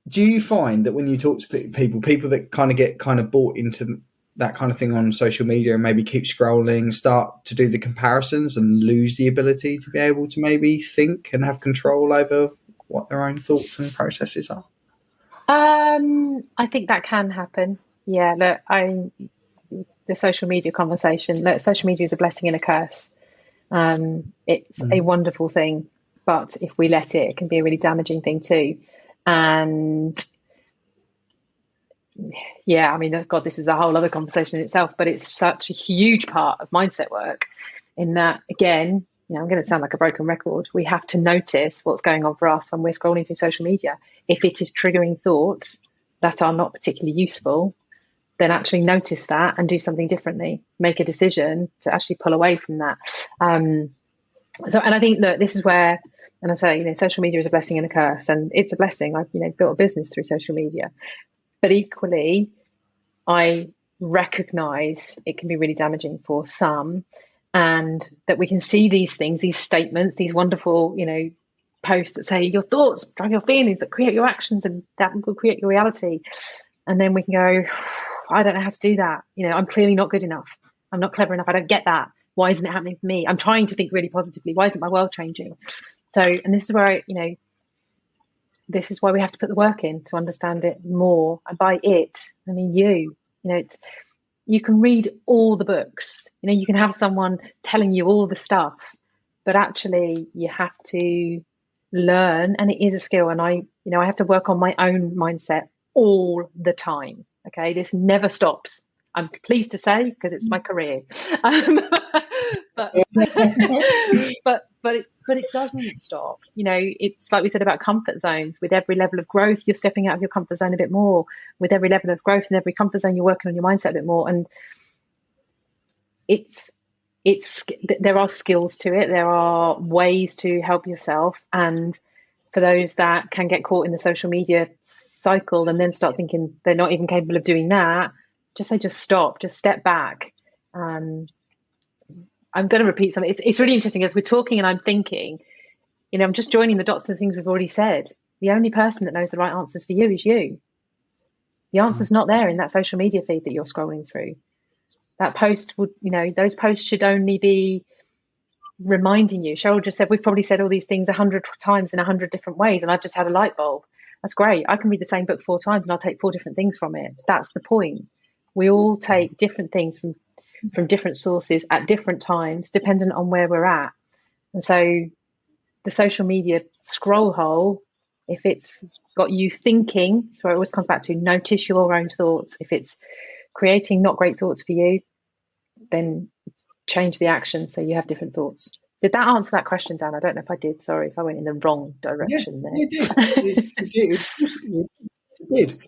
Do you find that when you talk to people that kind of get kind of bought into that kind of thing on social media and maybe keep scrolling, start to do the comparisons and lose the ability to be able to maybe think and have control over what their own thoughts and processes are? I think that can happen. Yeah, look, the social media conversation. Look, social media is a blessing and a curse. It's a wonderful thing, but if we let it, it can be a really damaging thing too. And yeah, I mean, God, this is a whole other conversation in itself, but it's such a huge part of mindset work in that, again, I'm going to sound like a broken record. We have to notice what's going on for us when we're scrolling through social media. If it is triggering thoughts that are not particularly useful, then actually notice that and do something differently, make a decision to actually pull away from that. And I think that this is where, and I say, social media is a blessing and a curse, and it's a blessing. I've, built a business through social media, but equally, I recognize it can be really damaging for some, and that we can see these things, these statements, these wonderful, posts that say your thoughts drive your feelings that create your actions, and that will create your reality. And then we can go, I don't know how to do that. I'm clearly not good enough. I'm not clever enough. I don't get that. Why isn't it happening for me? I'm trying to think really positively. Why isn't my world changing? So, and this is where, this is why we have to put the work in to understand it more. And by it, I mean you can read all the books, you can have someone telling you all the stuff, but actually you have to learn, and it is a skill. And I have to work on my own mindset all the time. Okay, this never stops. I'm pleased to say, because it's my career. But it doesn't stop. It's like we said about comfort zones. With every level of growth, you're stepping out of your comfort zone a bit more. With every level of growth in every comfort zone, you're working on your mindset a bit more. And there are skills to it. There are ways to help yourself. And for those that can get caught in the social media cycle and then start thinking they're not even capable of doing that, just stop, just step back. I'm going to repeat something. It's really interesting as we're talking, and I'm thinking, I'm just joining the dots to the things we've already said. The only person that knows the right answers for you is you. The answer's not there in that social media feed that you're scrolling through. That post would, those posts should only be reminding you. Cheryl just said, we've probably said all these things 100 times in 100 different ways, and I've just had a light bulb. That's great. I can read the same book 4 times and I'll take 4 different things from it. That's the point. We all take different things from different sources at different times, dependent on where we're at. And so the social media scroll hole, if it's got you thinking, so it always comes back to notice your own thoughts. If it's creating not great thoughts for you, then change the action so you have different thoughts. Did that answer that question, Dan? I don't know if I did. Sorry if I went in the wrong direction there. You did. It did.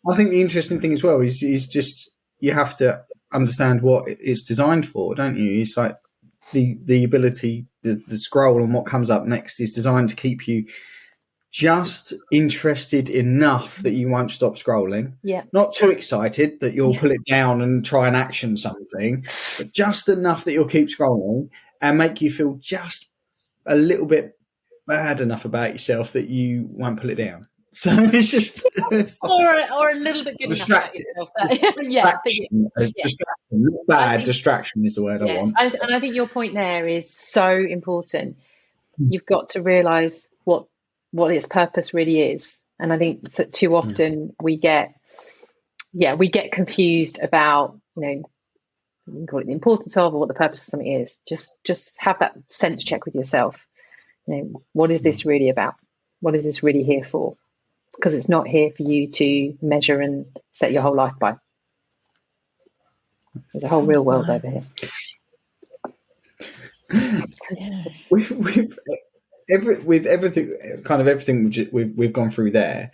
I think the interesting thing as well is just you have to understand what it's designed for, don't you? It's like the ability, the scroll and what comes up next is designed to keep you just interested enough that you won't stop scrolling. Yeah. Not too excited that you'll pull it down and try and action something, but just enough that you'll keep scrolling and make you feel just a little bit bad enough about yourself that you won't pull it down. So it's just or a little bit good distracted. Distraction. Not bad. Distraction is the word I want. And I think your point there is so important. You've got to realise what its purpose really is. And I think too often we get confused about, you can call it the importance of or what the purpose of something is. Just have that sense check with yourself. What is this really about? What is this really here for? Because it's not here for you to measure and set your whole life by. There's a whole real world over here. With everything we've gone through there,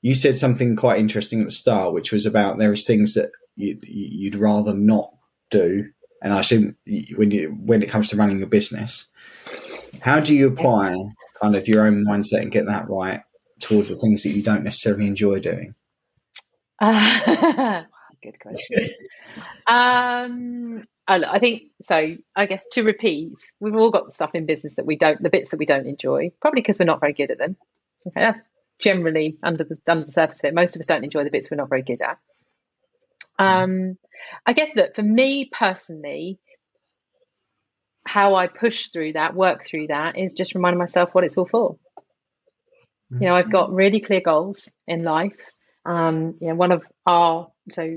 you said something quite interesting at the start, which was about there is things that you'd rather not do, and I assume when it comes to running your business, how do you apply kind of your own mindset and get that right towards the things that you don't necessarily enjoy doing? Good question. I think so. I guess to repeat, we've all got the stuff in business that the bits that we don't enjoy, probably because we're not very good at them. Okay, that's generally under the surface of it. Most of us don't enjoy the bits we're not very good at. I guess that for me personally, how I push through that, work through that, is just reminding myself what it's all for. I've got really clear goals in life. So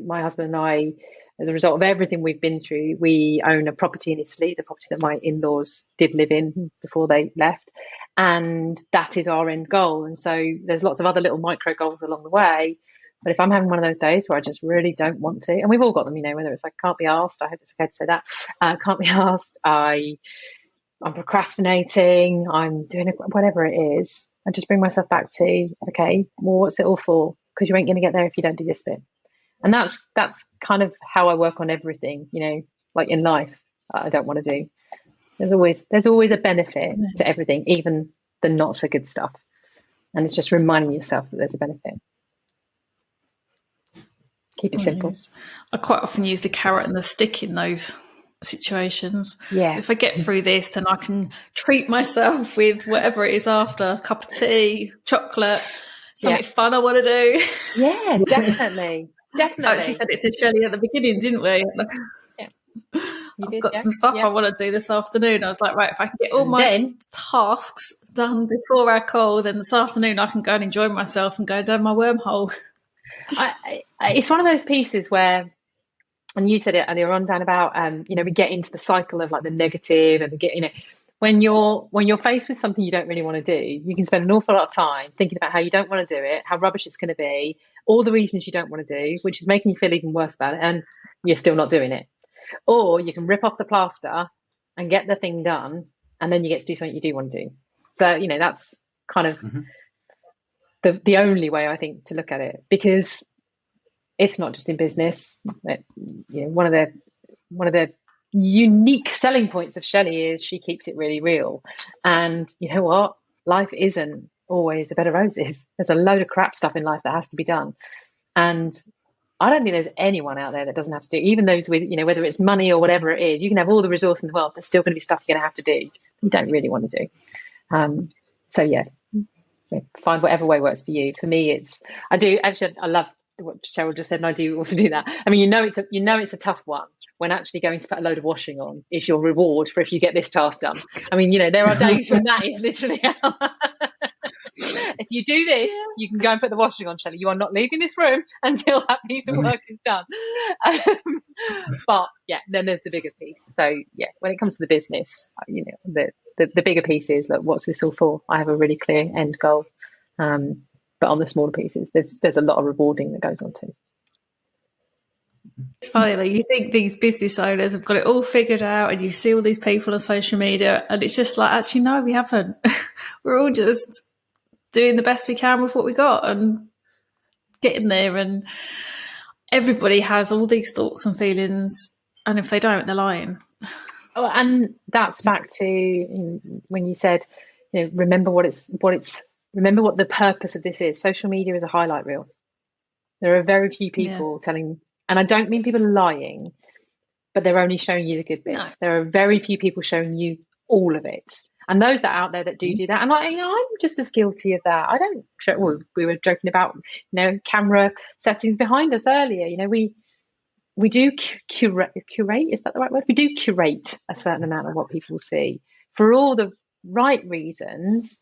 my husband and I, as a result of everything we've been through, we own a property in Italy, the property that my in-laws did live in before they left. And that is our end goal. And so there's lots of other little micro goals along the way. But if I'm having one of those days where I just really don't want to, and we've all got them, whether it's like can't be asked, I hope it's okay to say that, can't be asked, I'm procrastinating, I'm doing whatever it is, I just bring myself back to, okay, well, what's it all for? Because you ain't going to get there if you don't do this bit. And that's kind of how I work on everything, like in life. I don't want to do. There's always a benefit to everything, even the not so good stuff. And it's just reminding yourself that there's a benefit. Keep it simple. I quite often use the carrot and the stick in those situations. Yeah. If I get through this, then I can treat myself with whatever it is after, a cup of tea, chocolate, something fun I want to do. Yeah, definitely. Definitely. I actually said it to Shelley at the beginning, didn't we? Yeah. I've got some stuff I want to do this afternoon. I was like, right, if I can get all my tasks done before our call, then this afternoon I can go and enjoy myself and go down my wormhole. It's one of those pieces where, and you said it earlier on, Dan, about we get into the cycle of like the negative and when you're faced with something you don't really want to do, you can spend an awful lot of time thinking about how you don't want to do it, how rubbish it's going to be, all the reasons you don't want to do, which is making you feel even worse about it, and you're still not doing it. Or you can rip off the plaster and get the thing done, and then you get to do something you do want to do. So that's kind of the only way I think to look at it, because it's not just in business. One of the unique selling points of Shelley is she keeps it really real. And you know what? Life isn't always a bed of roses. There's a load of crap stuff in life that has to be done. And I don't think there's anyone out there that doesn't have to do, even those with, whether it's money or whatever it is, you can have all the resource in the world, there's still going to be stuff you're going to have to do you don't really want to do. So find whatever way works for you. For me, I love what Cheryl just said, and I do also do that. I mean, it's a tough one when actually going to put a load of washing on is your reward for if you get this task done. I mean, there are days when that is literally if you do this, you can go and put the washing on, Shelley. You are not leaving this room until that piece of work is done. But then there's the bigger piece. So when it comes to the business, the bigger piece is like, what's this all for? I have a really clear end goal. But on the smaller pieces, there's a lot of rewarding that goes on too. It's funny, like, you think these business owners have got it all figured out, and you see all these people on social media, and it's just like, actually, no, we haven't. We're all just doing the best we can with what we got and getting there. And everybody has all these thoughts and feelings, and if they don't, they're lying. Oh, and that's back to when you said, remember what the purpose of this is. Social media is a highlight reel. There are very few people telling, and I don't mean people lying, but they're only showing you the good bits. No. There are very few people showing you all of it. And those that are out there that do that, and I'm just as guilty of that. I don't. Well, we were joking about camera settings behind us earlier. We do curate. Is that the right word? We do curate a certain amount of what people see for all the right reasons.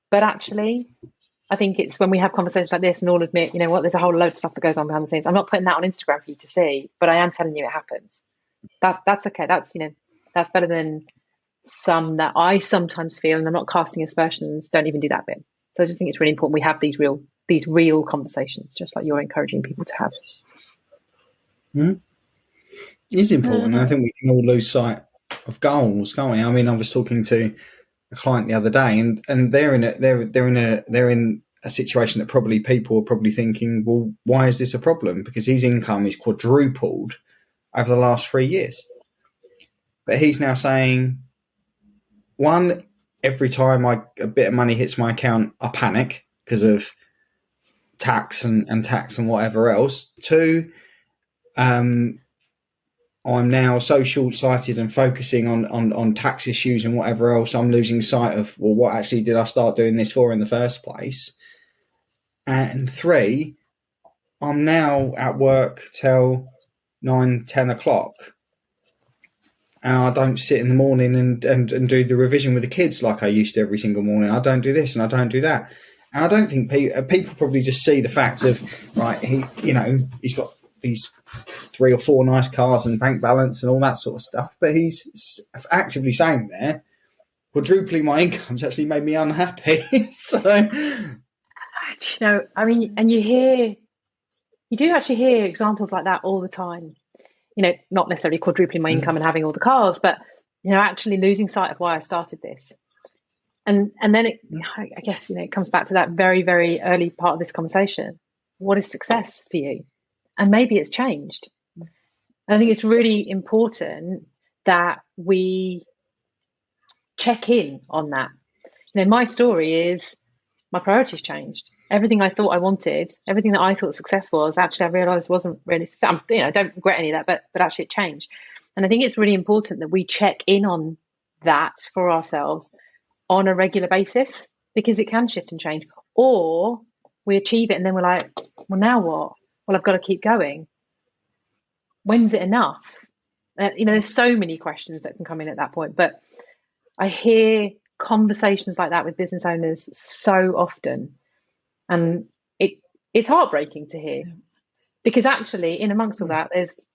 But actually, I think it's when we have conversations like this and all admit, there's a whole load of stuff that goes on behind the scenes. I'm not putting that on Instagram for you to see, but I am telling you it happens. That's okay. That's better than some that I sometimes feel, and I'm not casting aspersions, don't even do that bit. So I just think it's really important we have these real conversations, just like you're encouraging people to have. It is important. I think we can all lose sight of goals, can't we? I mean, I was talking to a client the other day, and they're in a situation that probably people are probably thinking, well, why is this a problem? Because his income is quadrupled over the last 3 years. But he's now saying, one, every time a bit of money hits my account, I panic because of tax and whatever else. Two, I'm now so short-sighted and focusing on tax issues and whatever else, I'm losing sight of, well, what actually did I start doing this for in the first place? And three, I'm now at work till 9-10 o'clock. And I don't sit in the morning and do the revision with the kids like I used to every single morning. I don't do this and I don't do that. And I don't think people probably just see the fact of, right, he's got these 3 or 4 nice cars and bank balance and all that sort of stuff. But he's actively saying there, quadrupling my income's actually made me unhappy. So, I mean, and you do actually hear examples like that all the time. Not necessarily quadrupling my income and having all the cars, but actually losing sight of why I started this. And then I guess it comes back to that very, very early part of this conversation. What is success for you? and maybe it's changed. And I think it's really important that we check in on that. My story is my priorities changed. Everything I thought I wanted, everything that I thought success was, actually I realised wasn't really. I don't regret any of that, but actually it changed. And I think it's really important that we check in on that for ourselves on a regular basis, because it can shift and change. Or we achieve it and then we're like, well, now what? Well, I've got to keep going. When's it enough? There's so many questions that can come in at that point. But I hear conversations like that with business owners so often, and it's heartbreaking to hear, because actually in amongst all that,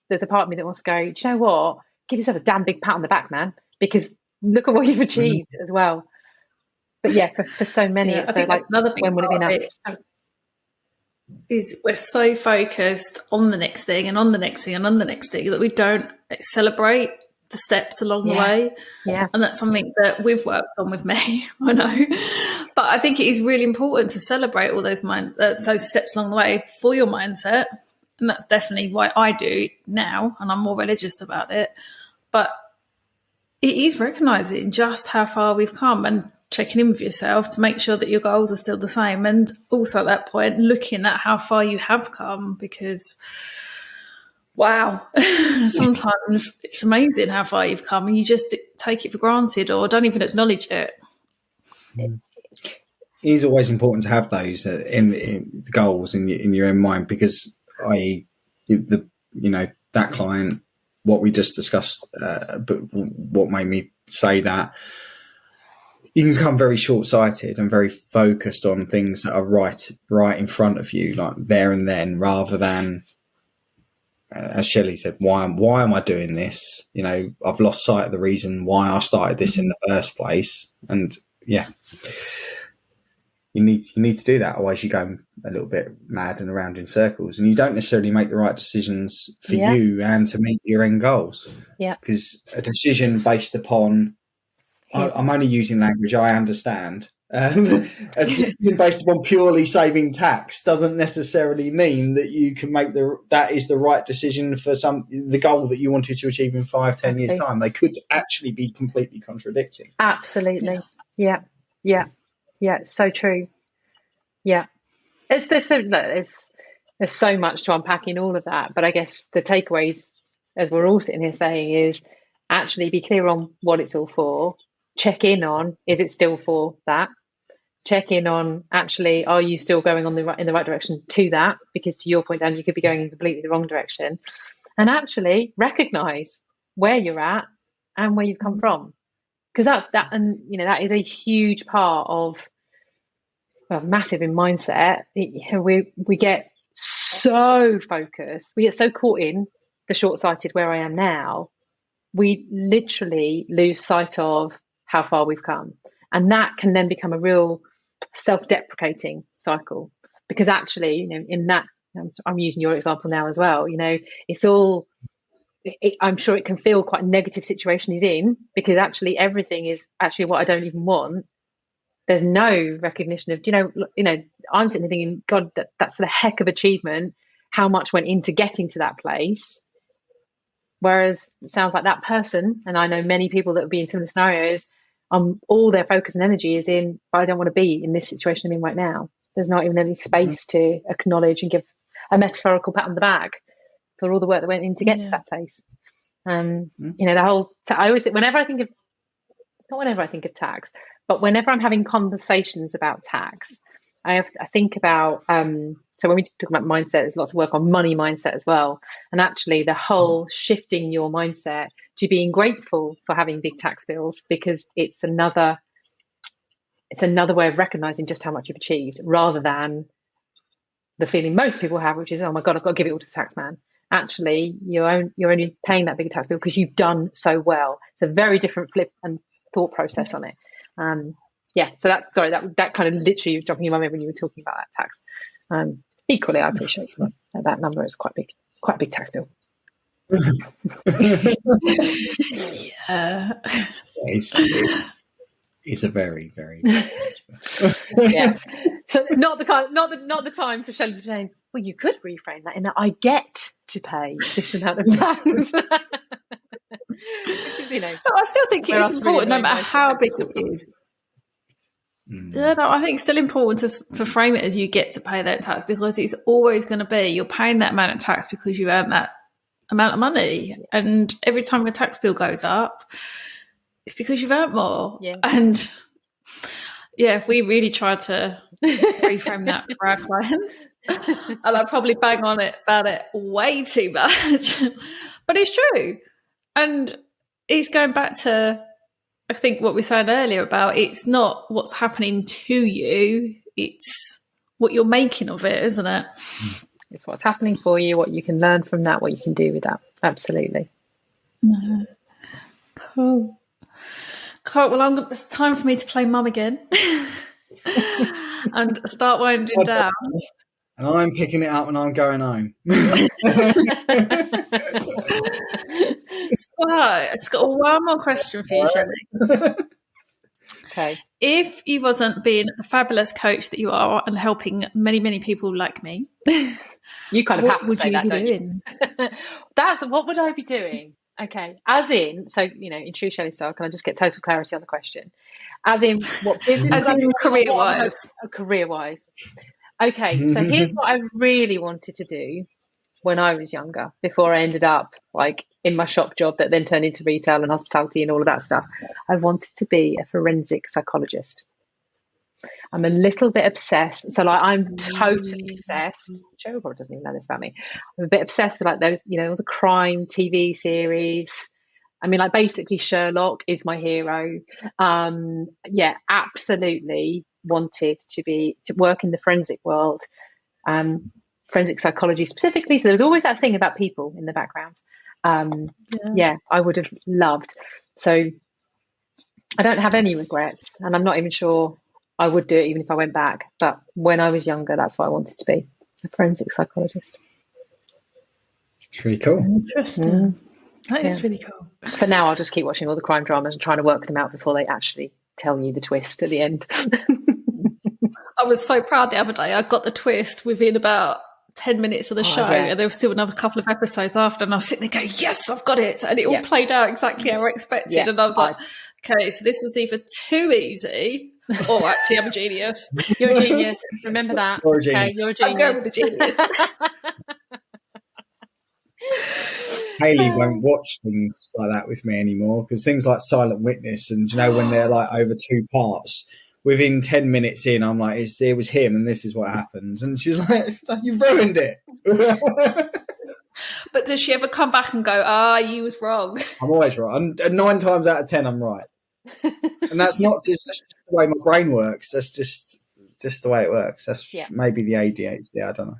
there's a part of me that wants to go, do you know what? Give yourself a damn big pat on the back, man, because look at what you've achieved as well. But yeah, for so many, it's like, another thing, when will it be enough? Is we're so focused on the next thing and on the next thing and on the next thing that we don't celebrate the steps along the way. Yeah. And that's something that we've worked on with me, I know. But I think it is really important to celebrate all those steps along the way for your mindset. And that's definitely why I do now, and I'm more religious about it. But it is recognising just how far we've come and checking in with yourself to make sure that your goals are still the same. And also at that point, looking at how far you have come, because, wow, sometimes it's amazing how far you've come and you just take it for granted or don't even acknowledge it. It is always important to have those in the goals in your own mind, because that client, what we just discussed, but what made me say that, you can become very short-sighted and very focused on things that are right in front of you, like there and then, rather than, as Shelley said, why am I doing this? I've lost sight of the reason why I started this in the first place. And yeah, you need to do that. Otherwise you go a little bit mad and around in circles, and you don't necessarily make the right decisions for you and to meet your end goals. Yeah. Because a decision based upon, I'm only using language I understand. A decision based upon purely saving tax doesn't necessarily mean that you can make that is the right decision for the goal that you wanted to achieve in 5-10 years time. They could actually be completely contradicting. Absolutely. Yeah. So true. Yeah. There's so much to unpack in all of that, but I guess the takeaways, as we're all sitting here saying, is actually be clear on what it's all for. Check in on, is it still for that? Check in on, actually, are you still going in the right direction to that? Because to your point, Dan, you could be going in completely the wrong direction. And actually recognize where you're at and where you've come from. Because that is a huge part of, massive in mindset. We get so focused, we get so caught in the short-sighted where I am now, we literally lose sight of how far we've come. And that can then become a real self-deprecating cycle, because actually, in that, I'm using your example now as well, it's all, I'm sure it can feel quite a negative situation he's in, because actually everything is actually what I don't even want. There's no recognition of, I'm sitting there thinking, God, that's a heck of achievement. How much went into getting to that place? Whereas it sounds like that person, and I know many people that would be in similar scenarios, all their focus and energy is in, but I don't want to be in this situation I'm in right now. There's not even any space to acknowledge and give a metaphorical pat on the back for all the work that went in to get to that place. The whole, I always think, not whenever I think of tax, but whenever I'm having conversations about tax, I think about, so when we talk about mindset, there's lots of work on money mindset as well. And actually the whole shifting your mindset to being grateful for having big tax bills, because it's another way of recognizing just how much you've achieved, rather than the feeling most people have, which is, oh my God, I've got to give it all to the tax man. Actually, you're only paying that big tax bill because you've done so well. It's a very different flip and thought process on it. So that kind of literally was jumping in my mind when you were talking about that tax. Equally, I appreciate that number is quite a big tax bill. Yeah. It's a very, very big tax bill. Yeah. So not the time for Shelley to be saying, well, you could reframe that in that I get to pay this amount of tax. Which is, But I still think it's important, no matter how big it is. Yeah, no, I think it's still important to frame it as you get to pay that tax, because it's always going to be you're paying that amount of tax because you earn that amount of money, and every time your tax bill goes up, it's because you've earned more. Yeah. And if we really try to reframe that for our clients, and I probably bang on it about it way too much, but it's true, and it's going back to, I think, what we said earlier about it's not what's happening to you, it's what you're making of it, isn't it? It's what's happening for you, what you can learn from that, what you can do with that. Absolutely. Cool. Well, it's time for me to play mum again and start winding down. And I'm picking it up and I'm going home. So, I just got one more question for you, Shelley. Okay. If you wasn't being the fabulous coach that you are and helping many, many people like me, you kind of have to say that, don't you? That's what would I be doing? Okay, as in, so in true Shelley style, can I just get total clarity on the question? As in, what business? As in career-wise. Career-wise. Okay, so here's what I really wanted to do when I was younger, before I ended up in my shop job that then turned into retail and hospitality and all of that stuff. I wanted to be a forensic psychologist. I'm a little bit obsessed. So I'm totally obsessed. Cheryl probably doesn't even know this about me. I'm a bit obsessed with those, all the crime TV series. I mean, basically Sherlock is my hero. Absolutely wanted to work in the forensic world, forensic psychology specifically. So there's always that thing about people in the background. I would have loved. So I don't have any regrets, and I'm not even sure I would do it even if I went back. But when I was younger, that's what I wanted to be, a forensic psychologist. It's really cool. Interesting. That is really cool. For now, I'll just keep watching all the crime dramas and trying to work them out before they actually tell you the twist at the end. I was so proud the other day. I got the twist within about 10 minutes of the show, and there was still another couple of episodes after, and I was sitting there going, yes, I've got it. And it all played out exactly how I expected. And I was like, okay, so this was either too easy or actually I'm a genius. You're a genius. Remember that. You're a genius. Okay, you're a genius. I'm going with the genius. Hayley won't watch things like that with me anymore, because things like Silent Witness and, when they're over 2 parts, within 10 minutes in, I'm like, it was him and this is what happened. And she's like, you've ruined it. But does she ever come back and go, you was wrong? I'm always right. And 9 times out of 10, I'm right. And that's not just the way my brain works. That's just the way it works. That's maybe the ADHD. I don't know.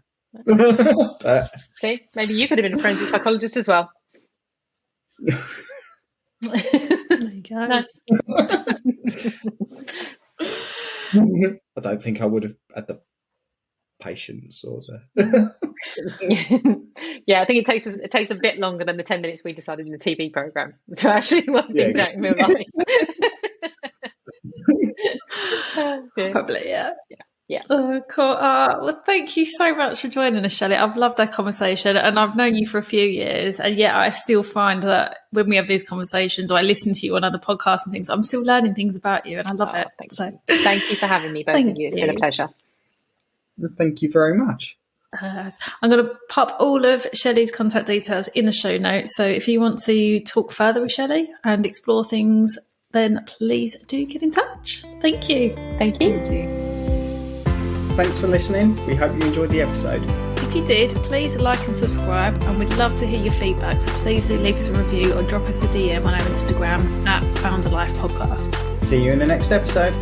But, see, maybe you could have been a forensic psychologist as well. There you go. I don't think I would have had the patience or the. I think it takes a bit longer than the 10 minutes we decided in the TV program to actually work things out in real life. Probably, yeah. Yeah. Oh, cool. Well, thank you so much for joining us, Shelley. I've loved that conversation, and I've known you for a few years, and yet I still find that when we have these conversations, or I listen to you on other podcasts and things, I'm still learning things about you, and I love it. Thank you for having me, both of you. It's been a pleasure. Thank you very much. I'm going to pop all of Shelley's contact details in the show notes, so if you want to talk further with Shelley and explore things, then please do get in touch. Thank you. Thank you. Thank you. Thanks for listening. We hope you enjoyed the episode. If you did, please like and subscribe, and we'd love to hear your feedback, so please do leave us a review or drop us a DM on our Instagram @Found a Life Podcast. See you in the next episode.